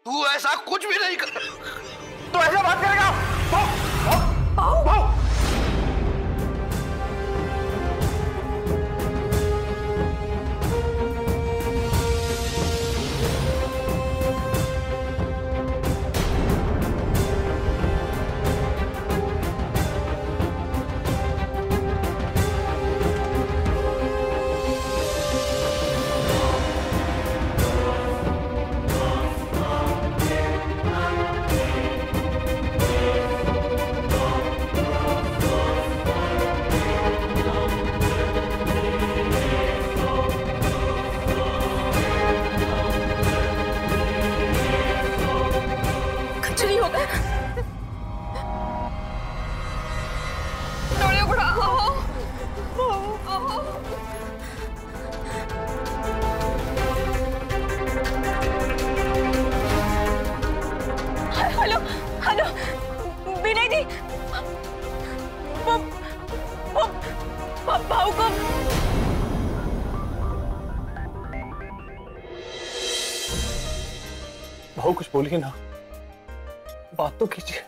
तू ऐसा कुछ भी नहीं कर। तो ऐसा बात करेगा? भाऊ को भाऊ कुछ बोलिए ना, बात तो कीजिए।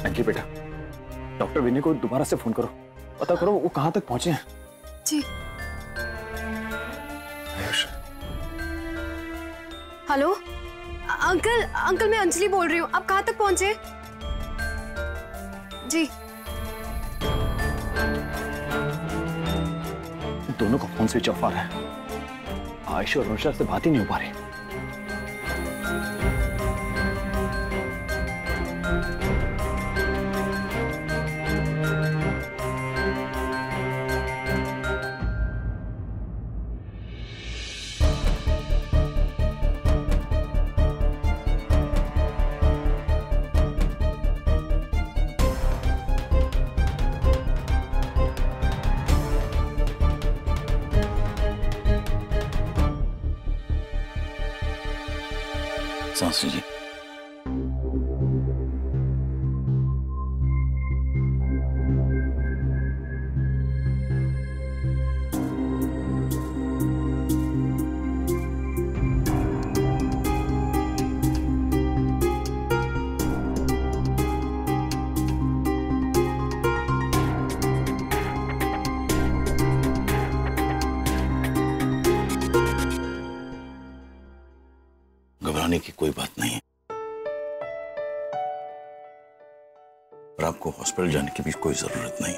अंकित बेटा, डॉक्टर विनय को दोबारा से फोन करो, पता करो वो कहां तक पहुंचे हैं। जी। आयुष। हेलो अंकल, अंकल मैं अंजलि बोल रही हूँ, आप कहाँ तक पहुंचे? जी। दोनों का फोन स्विच ऑफ आ रहा है, आयुष और अनुषा से बात ही नहीं हो पा रही। सांस लीजिए। घबराने की कोई बात नहीं है और आपको हॉस्पिटल जाने की भी कोई जरूरत नहीं।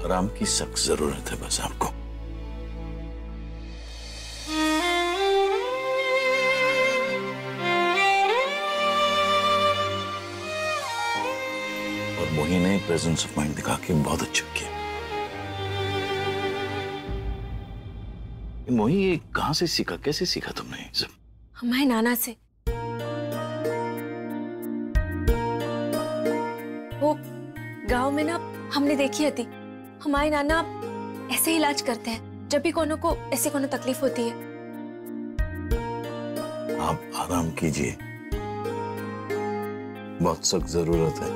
आराम की सख्त जरूरत है बस आपको। और मोही ने प्रेजेंस ऑफ माइंड दिखा के बहुत अच्छा किया। मोही ये कहां से सीखा, कैसे सीखा तुमने ये सब? हमारे नाना से। वो गांव में ना हमने देखी थी, हमारे नाना ऐसे ही इलाज करते हैं जब भी कोनो को ऐसे कोनो तकलीफ होती है। आप आराम कीजिए, बहुत सख्त जरूरत है।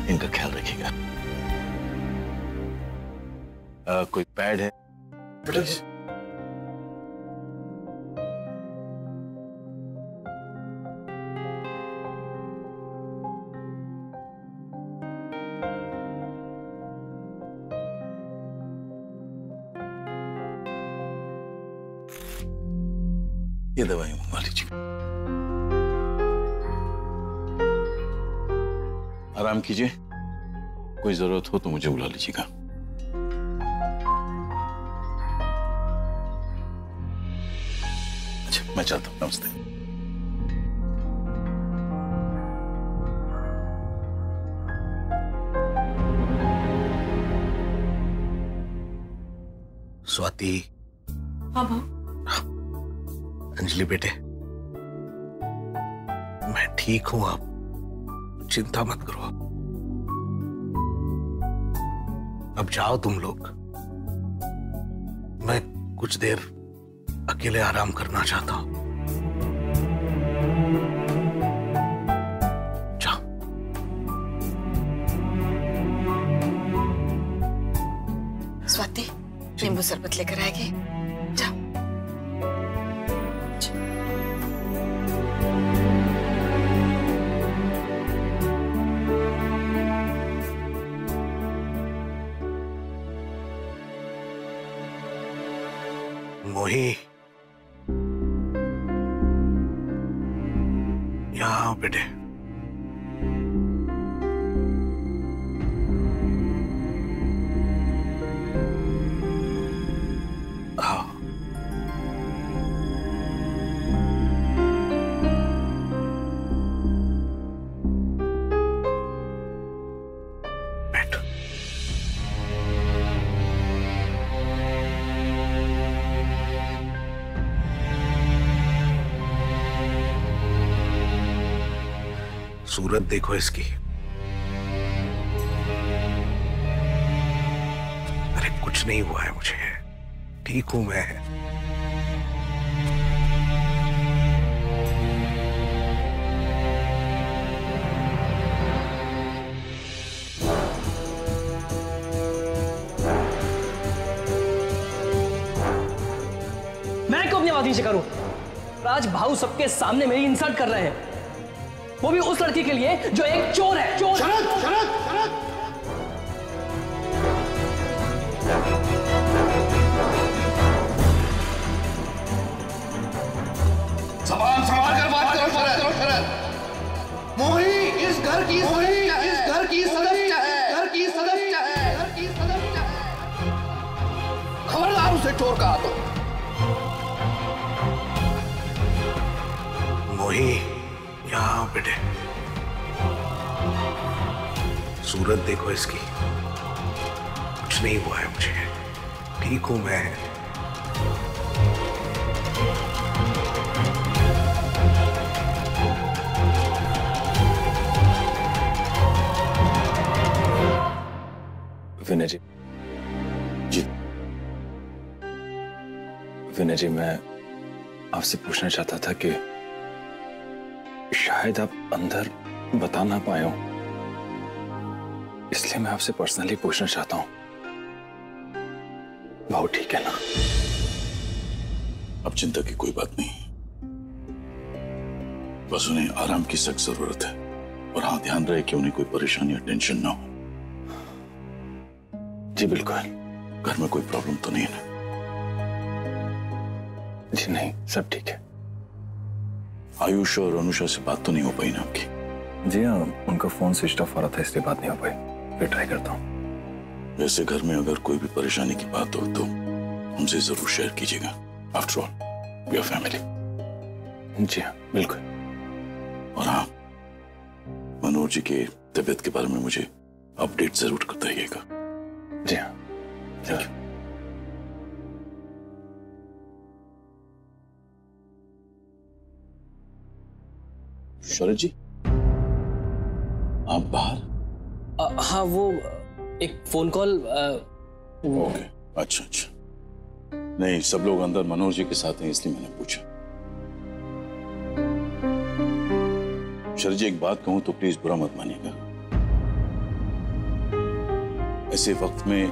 इनका ख्याल रखिएगा। कोई पैड है? प्लीज। ये दवाई मंगवा लीजिए। आराम कीजिए, कोई जरूरत हो तो मुझे बुला लीजिएगा। अच्छा मैं चाहता हूँ। नमस्ते। स्वाति। हाँ भाऊ। अंजलि बेटे, मैं ठीक हूं, आप चिंता मत करो। अब जाओ तुम लोग, मैं कुछ देर अकेले आराम करना चाहता हूं। जा। स्वाति, नींबू शरबत लेकर आएगी। जा। मोही, यहाँ आओ बेटे। आओ। बैठो। सूरत देखो इसकी। अरे कुछ नहीं हुआ है मुझे, ठीक हूं मैं। मैं क्यों अपनी आवाज नीचे करूं? राज भाऊ सबके सामने मेरी इंसल्ट कर रहे हैं, वो भी उस लड़की के लिए जो एक चोर है। चोर। शरद, शरद, शरद। जबान संभाल कर बात करो शरद। मोही इस घर की सदस्य है, घर की सदस्य है। खबरदार उसे चोर कहा तो। मोही, यहाँ आओ बेटे। सूरत देखो इसकी। कुछ नहीं हुआ है मुझे, ठीक हूं मैं। विनय जी, विनय जी, मैं आपसे पूछना चाहता था कि शायद आप अंदर बता ना पाए हो, इसलिए मैं आपसे पर्सनली पूछना चाहता हूं। भाऊ ठीक है ना? अब चिंता की कोई बात नहीं, बस उन्हें आराम की सख्त जरूरत है। और हाँ, ध्यान रहे कि उन्हें कोई परेशानी या टेंशन ना हो। जी बिल्कुल। घर में कोई प्रॉब्लम तो नहीं है ना? जी नहीं, सब ठीक है। आयुष और अनुषा से बात तो नहीं हो पाई ना आपकी? जी हाँ, उनका फोन स्विच ऑफ हो रहा था, इसलिए बात नहीं हो पाई। फिर ट्राई करता हूँ। वैसे घर में अगर कोई भी परेशानी की बात हो तो हमसे जरूर शेयर कीजिएगा। After all we are family. जी हाँ, बिल्कुल। और हाँ, मनोज जी के तबीयत के बारे में मुझे अपडेट जरूर करते रहिएगा। जी हाँ, थैंक यू। शरद जी, आप बाहर? हाँ, वो एक फोन कॉल। ओके, अच्छा अच्छा। नहीं, सब लोग अंदर मनोज जी के साथ हैं, इसलिए मैंने पूछा। शरद जी, एक बात कहूं तो प्लीज बुरा मत मानिएगा। ऐसे वक्त में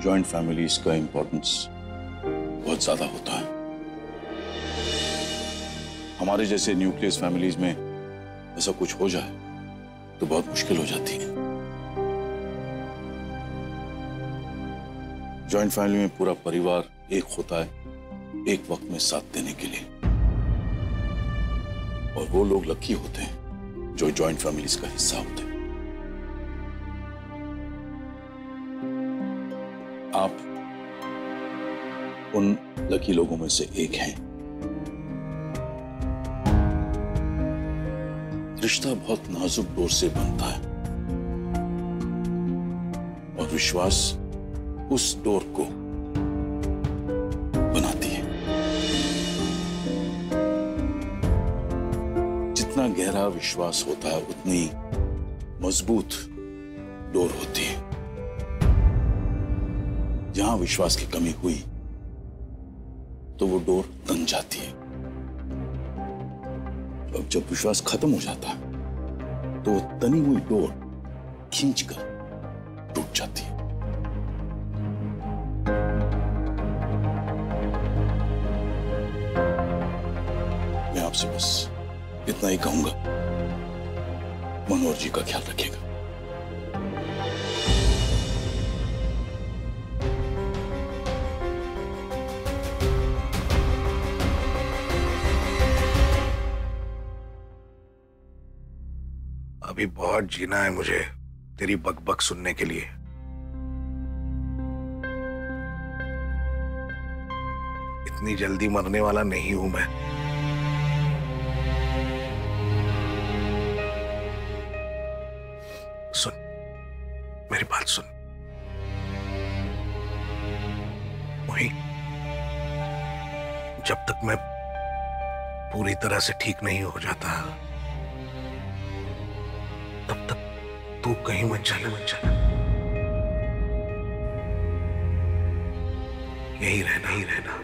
जॉइंट फैमिलीज का इंपॉर्टेंस बहुत ज्यादा होता है। हमारे जैसे न्यूक्लियस फैमिलीज में ऐसा कुछ हो जाए तो बहुत मुश्किल हो जाती है। जॉइंट फैमिली में पूरा परिवार एक होता है एक वक्त में साथ देने के लिए, और वो लोग लकी होते हैं जो जॉइंट फैमिलीज का हिस्सा होते हैं। आप उन लकी लोगों में से एक हैं। रिश्ता बहुत नाजुक डोर से बनता है और विश्वास उस डोर को बनाती है। जितना गहरा विश्वास होता है उतनी मजबूत डोर होती है। जहां विश्वास की कमी हुई तो वो डोर तन जाती है। अब जब विश्वास खत्म हो जाता है तो वो तनी हुई डोर खींचकर टूट जाती है। मैं आपसे बस इतना ही कहूंगा, मनोहर जी का ख्याल रखिएगा। अभी बहुत जीना है मुझे तेरी बकबक सुनने के लिए। इतनी जल्दी मरने वाला नहीं हूं मैं। सुन, मेरी बात सुन। वही जब तक मैं पूरी तरह से ठीक नहीं हो जाता तब तक तू कहीं मत चले, मत चले। यही रहना, ही रहना।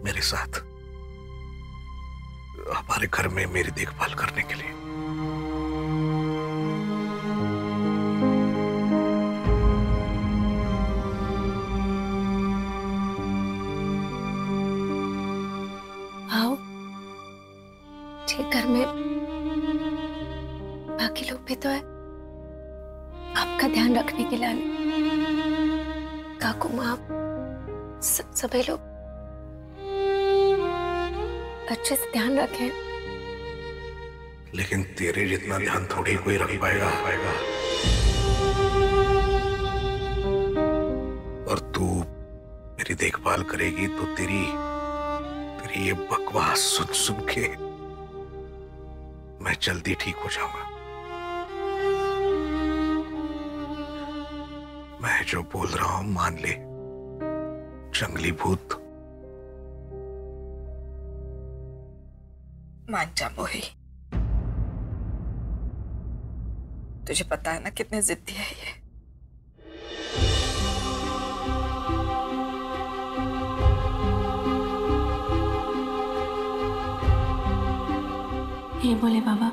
मेरे साथ हमारे घर में मेरी देखभाल करने के लिए। आओ, ठीक घर में बाकी लोग भी तो है आपका ध्यान रखने के लिए। काकू माँ सभी लोग अच्छे से ध्यान रखें। लेकिन तेरे जितना ध्यान थोड़ी कोई रख पाएगा। और तू मेरी देखभाल करेगी तो तेरी ये बकवास सुन सुन के मैं जल्दी ठीक हो जाऊंगा। मैं जो बोल रहा हूं मान ले, जंगली भूत। मान जा मोही, तुझे पता है ना कितने जिद्दी है ये। हे बोले बाबा,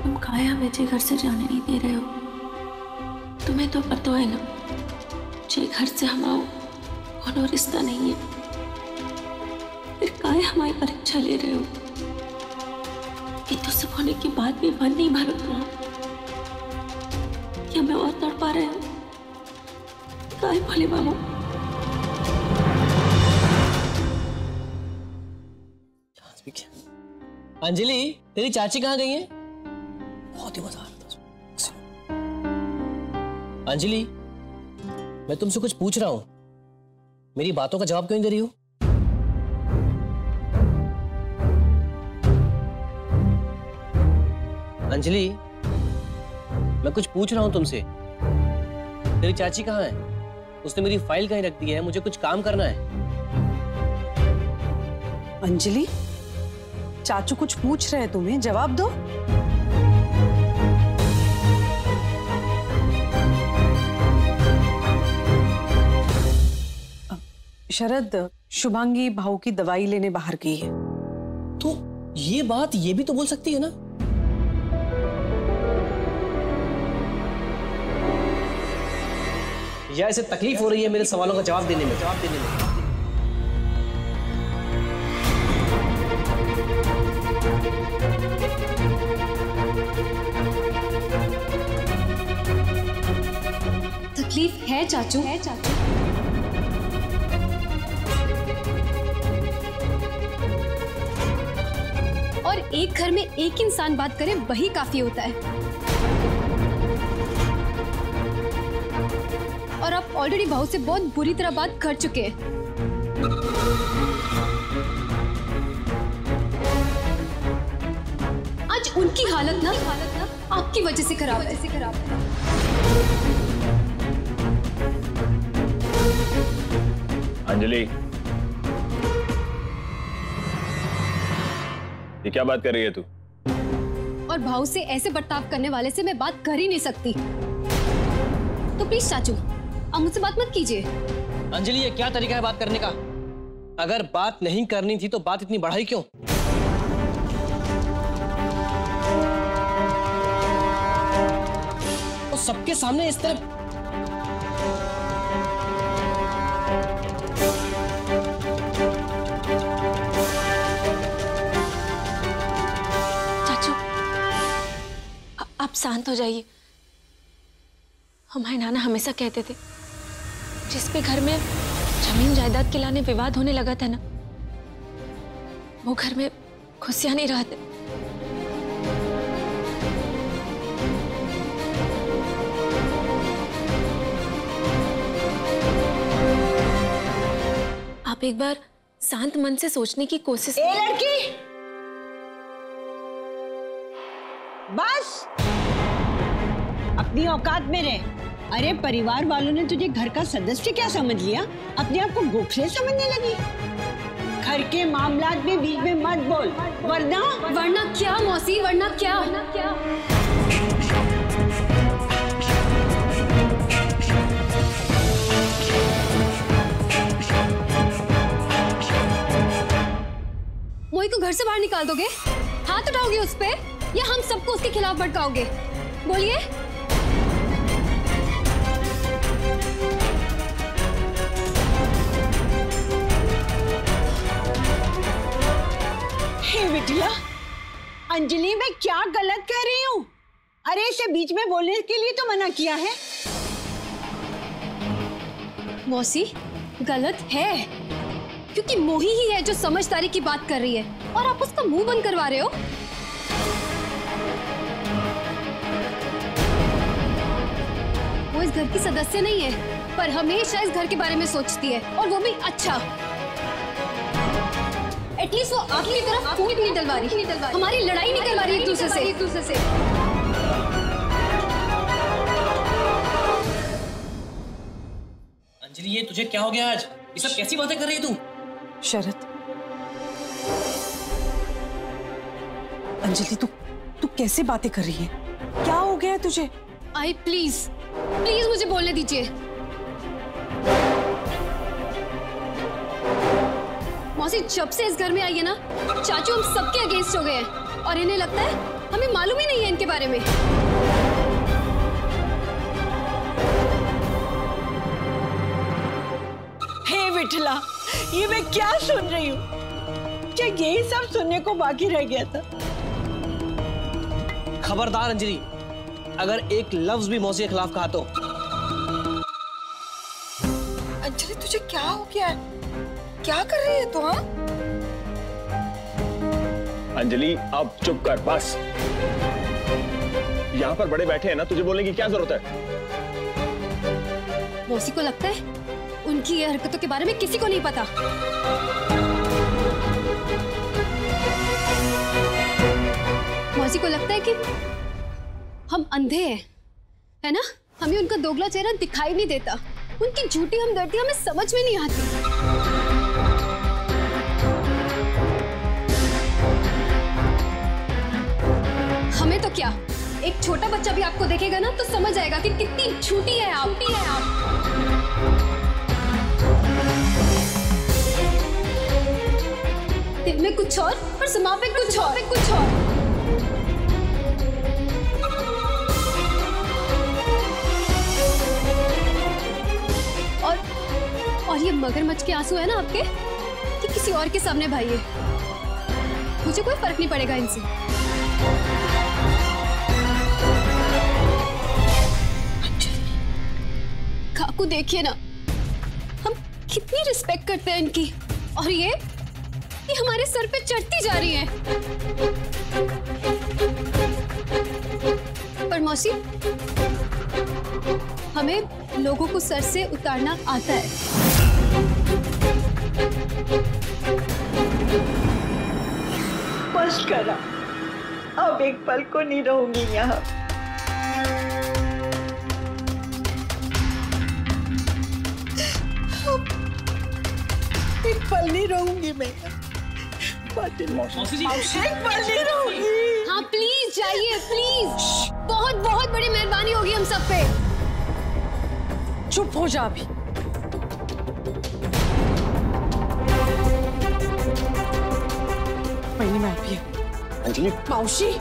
तुम काहे हमें जे घर से जाने नहीं दे रहे हो? तुम्हें तो पता है ना, जे घर से हमारा कोनो रिश्ता नहीं है, फिर काहे हमारी परीक्षा ले रहे हो? ये तो सब होने के बाद भी मन नहीं भर रहा कि हमें और तड़पा रहे हो। काहे बोले बाबा? अंजलि, तेरी चाची कहाँ गई है? बहुत ही मजा आ रहा था। अंजलि, मैं तुमसे कुछ पूछ रहा हूं, मेरी बातों का जवाब क्यों नहीं दे रही हो? अंजलि, मैं कुछ पूछ रहा हूं तुमसे। तेरी चाची कहाँ है? उसने मेरी फाइल कहीं रख दी है, मुझे कुछ काम करना है। अंजलि, चाचू कुछ पूछ रहे हैं, तुम्हें जवाब दो। शरद, शुभांगी भाऊ की दवाई लेने बाहर गई है। तो ये बात ये भी तो बोल सकती है ना? या इसे तकलीफ हो रही है मेरे सवालों का जवाब देने में? तकलीफ है चाचू। और एक घर में एक इंसान बात करे वही काफी होता है। और आप ऑलरेडी बहू से बहुत बुरी तरह बात कर चुके हैं। आज उनकी हालत ना आपकी वजह से खराब है। अंजलि, ये क्या बात कर रही है तू? और भाऊ से ऐसे बर्ताव करने वाले से मैं बात कर ही नहीं सकती। तो तो प्लीज चाचू आप मुझसे बात मत कीजिए। अंजलि ये क्या तरीका है बात करने का? अगर बात नहीं करनी थी तो बात इतनी बढ़ाई क्यों? तो सबके सामने इस तरह आप शांत हो जाइए। हमारे नाना हमेशा कहते थे जिस पे घर में जमीन जायदाद के लाने विवाद होने लगा था ना, वो घर में खुशियां नहीं रहते। आप एक बार शांत मन से सोचने की कोशिश। ए लड़की, बस अपनी औकात में रह। अरे परिवार वालों ने तुझे घर का सदस्य क्या समझ लिया? अपने आप को गोखले समझने लगी। घर के मामलात में बीच में मत बोल, वरना क्या मौसी, वरना क्या? मोही को घर से बाहर निकाल दोगे? हाथ उठाओगे उस पे या हम सबको उसके खिलाफ भड़काओगे? बोलिए। हे विठला, अंजलि मैं क्या गलत कह रही हूँ? अरे इसे बीच में बोलने के लिए तो मना किया है। मौसी गलत है क्योंकि मोही ही है जो समझदारी की बात कर रही है और आप उसका मुंह बंद करवा रहे हो। वो इस घर की सदस्य नहीं है पर हमेशा इस घर के बारे में सोचती है और वो भी अच्छा। एटलीस्ट वो आपकी तरफ फूट नहीं डलवा रही, हमारी लड़ाई नहीं करवा रही एक दूसरे से। अंजलि ये तुझे क्या हो गया आज? ये सब कैसी बातें कर रही है तू? शरद, अंजलि तू कैसे बातें कर रही है? क्या हो गया तुझे? प्लीज मुझे बोलने दीजिए। मौसी जब से इस घर में आई है ना, चाचू हम सबके अगेंस्ट हो गए हैं और इन्हें लगता है हमें मालूम ही नहीं है इनके बारे में। हे विठला, ये मैं क्या सुन रही हूँ? क्या यही सब सुनने को बाकी रह गया था? खबरदार अंजलि, अगर एक लफ्ज भी मौसी के खिलाफ कहा तो। अंजलि तुझे क्या हो गया है? क्या कर रही है तू? हाँ अंजलि अब चुप कर बस। यहाँ पर बड़े बैठे हैं ना, तुझे बोलने की क्या जरूरत है? मौसी को लगता है उनकी ये हरकतों के बारे में किसी को नहीं पता। मौसी को लगता है कि हम अंधे हैं, है ना? हमें उनका दोगला चेहरा दिखाई नहीं देता, उनकी झूठी हमदर्दी हमें समझ में नहीं आती। हमें तो क्या, एक छोटा बच्चा भी आपको देखेगा ना तो समझ आएगा कि कितनी झूठी है आप। दिल में कुछ और जुबान पे कुछ और। और ये मगरमच्छ के आंसू है ना आपके, कि किसी और के सामने भाइये, मुझे कोई फर्क नहीं पड़ेगा इनसे। काकू देखिए ना, हम कितनी रिस्पेक्ट करते हैं इनकी, और ये हमारे सर पे चढ़ती जा रही है। पर मौसी, हमें लोगों को सर से उतारना आता है। बस करा, अब एक पल को नहीं रहूंगी यहाँ। एक पल नहीं रहूंगी मैं। मौसी जी, एक पल नहीं रहूंगी। हाँ प्लीज जाइए, प्लीज। बहुत बहुत बड़ी मेहरबानी होगी हम सब पे। चुप हो जा अभी। बहनी मैं भी अंजलि मौसी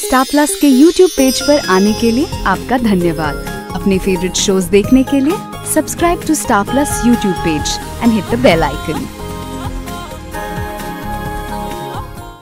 स्टार प्लस के YouTube पेज पर आने के लिए आपका धन्यवाद। अपने फेवरेट शोज देखने के लिए subscribe to Star Plus YouTube page and hit the bell icon.